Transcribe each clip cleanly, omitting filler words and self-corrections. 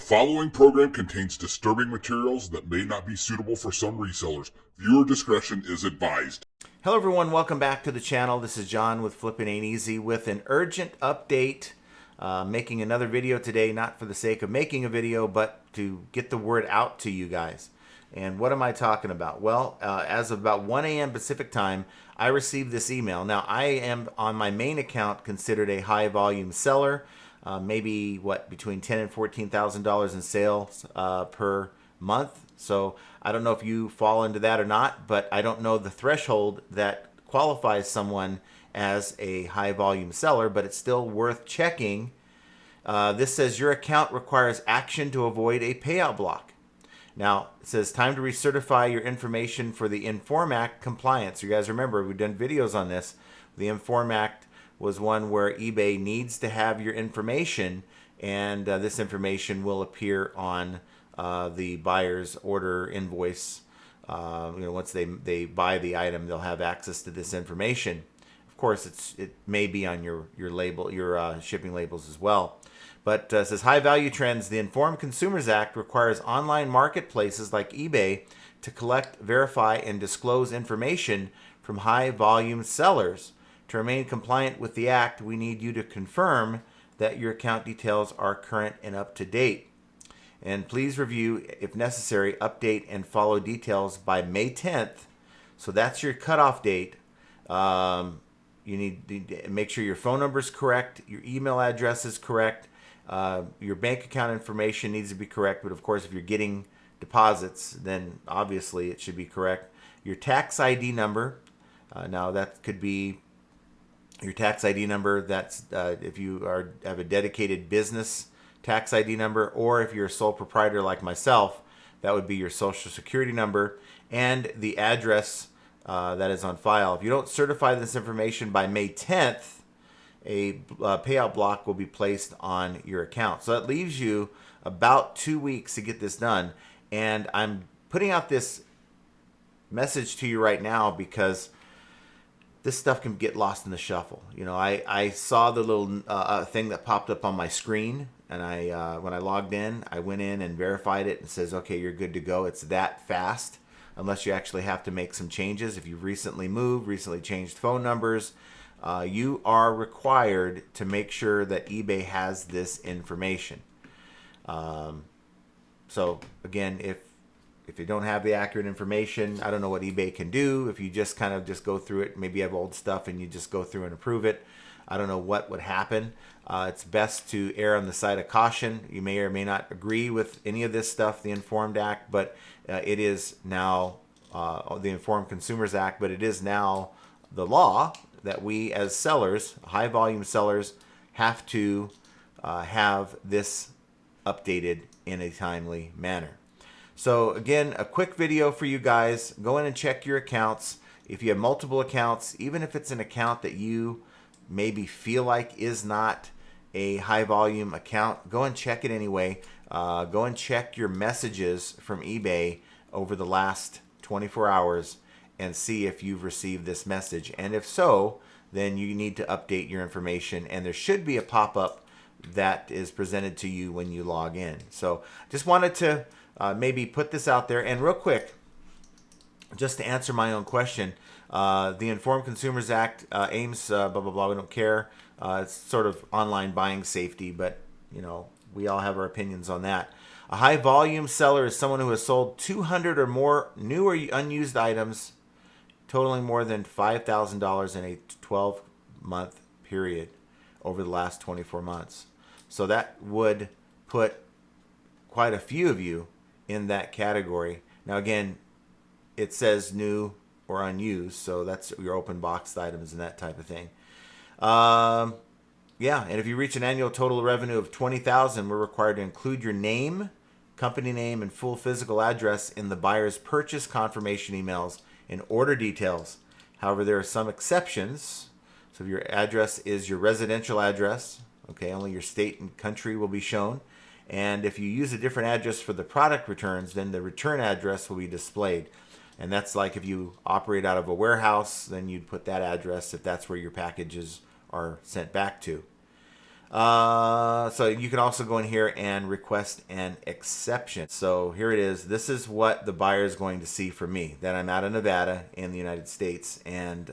following program contains disturbing materials that may not be suitable for some resellers. Viewer discretion is advised. Hello everyone, welcome back to the channel. This is John with Flippin' Ain't Easy with an urgent update. Making another video today, not for the sake of making a video, but to get the word out to you guys. And what am I talking about? Well, as of about 1 a.m. Pacific time, I received this email. Now, I am on my main account considered a high volume seller. Maybe between $10,000 and $14,000 in sales per month. So I don't know if you fall into that or not, but I don't know the threshold that qualifies someone as a high volume seller, but it's still worth checking. This says your account requires action to avoid a payout block. Now, it says time to recertify your information for the Inform Act compliance. You guys remember, we've done videos on this. The Inform Act was one where eBay needs to have your information, and this information will appear on the buyer's order invoice. Once they buy the item, they'll have access to this information. Of course, it may be on your label, your shipping labels as well. But it says high value trends. The Informed Consumers Act requires online marketplaces like eBay to collect, verify, and disclose information from high volume sellers. To remain compliant with the Act, we need you to confirm that your account details are current and up to date. And please review, if necessary, update and follow details by May 10th. So that's your cutoff date. You need to make sure your phone number is correct, your email address is correct, your bank account information needs to be correct. But of course, if you're getting deposits, then obviously it should be correct. Your tax ID number, now that could be your tax ID number. That's if you have a dedicated business tax ID number, or if you're a sole proprietor like myself, that would be your social security number and the address that is on file. If you don't certify this information by May 10th, a payout block will be placed on your account. So that leaves you about 2 weeks to get this done. And I'm putting out this message to you right now because this stuff can get lost in the shuffle. I saw the little thing that popped up on my screen, and when I logged in, I went in and verified it and says, okay, you're good to go. It's that fast, unless you actually have to make some changes. If you've recently moved, recently changed phone numbers, you are required to make sure that eBay has this information. So again, if you don't have the accurate information, I don't know what eBay can do. If you just kind of go through it, maybe you have old stuff and you just go through and approve it, I don't know what would happen. It's best to err on the side of caution. You may or may not agree with any of this stuff, the Informed Act, but it is now the Informed Consumers Act, but it is now the law that we as sellers, high volume sellers, have to have this updated in a timely manner. So again, a quick video for you guys. Go in and check your accounts. If you have multiple accounts, even if it's an account that you maybe feel like is not a high volume account, go and check it anyway. Go and check your messages from eBay over the last 24 hours and see if you've received this message. And if so, then you need to update your information, and there should be a pop-up that is presented to you when you log in. So just wanted to maybe put this out there. And real quick, just to answer my own question, the Informed Consumers Act aims, blah, blah, blah, we don't care. It's sort of online buying safety, but, we all have our opinions on that. A high volume seller is someone who has sold 200 or more new or unused items totaling more than $5,000 in a 12-month period over the last 24 months. So that would put quite a few of you in that category. Now again, it says new or unused, so that's your open boxed items and that type of thing. And if you reach an annual total revenue of $20,000, we're required to include your name, company name, and full physical address in the buyer's purchase confirmation emails and order details. However, there are some exceptions. So if your address is your residential address, okay, only your state and country will be shown. And if you use a different address for the product returns, then the return address will be displayed. And that's like if you operate out of a warehouse, then you'd put that address if that's where your packages are sent back to. So you can also go in here and request an exception. So here it is. This is what the buyer is going to see for me, that I'm out of Nevada in the United States, and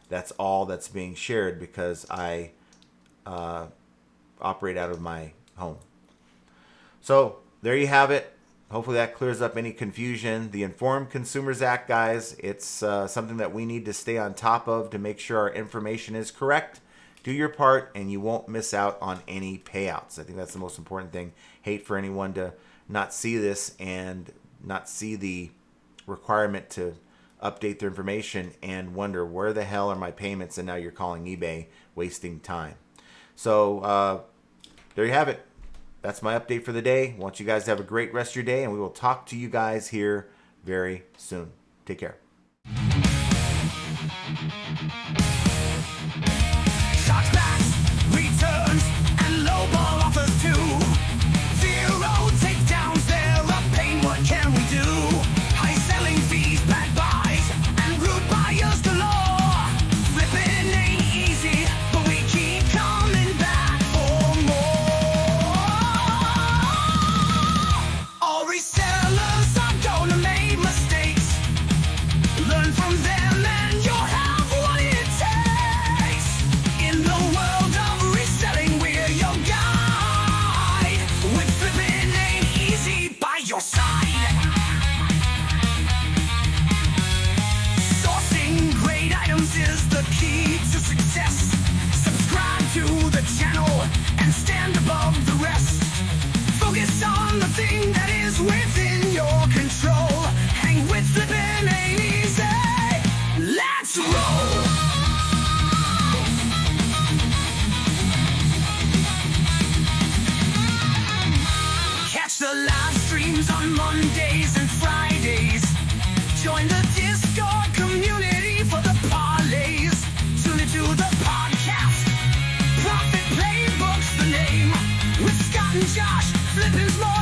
that's all that's being shared because I operate out of my home. So there you have it. Hopefully that clears up any confusion. The Informed Consumers Act, guys, it's something that we need to stay on top of to make sure our information is correct. Do your part and you won't miss out on any payouts. I think that's the most important thing. Hate for anyone to not see this and not see the requirement to update their information and wonder where the hell are my payments, and now you're calling eBay, wasting time. So there you have it. That's my update for the day. I want you guys to have a great rest of your day, and we will talk to you guys here very soon. Take care. Chargebacks, returns, and lowball offers too. Zero takedowns, they're a pain, what can we do? High selling fees, bad buys, and rude buyers galore. Flipping ain't easy, but we keep coming back for more. All resellers are gonna make mistakes. Learn from them and you'll have what it takes. In the world of reselling, we're your guide. With flipping ain't easy by your side. Sourcing great items is the key to success. Subscribe to the channel and stand above the rest. Focus on the thing that is within your control. Hang with flipping ain't easy. Let's roll! Catch the live streams on Mondays and Fridays. Join the Discord community for the parlays. Tune into the podcast. Profit Playbook's the name. With Scott and Josh, flipping's more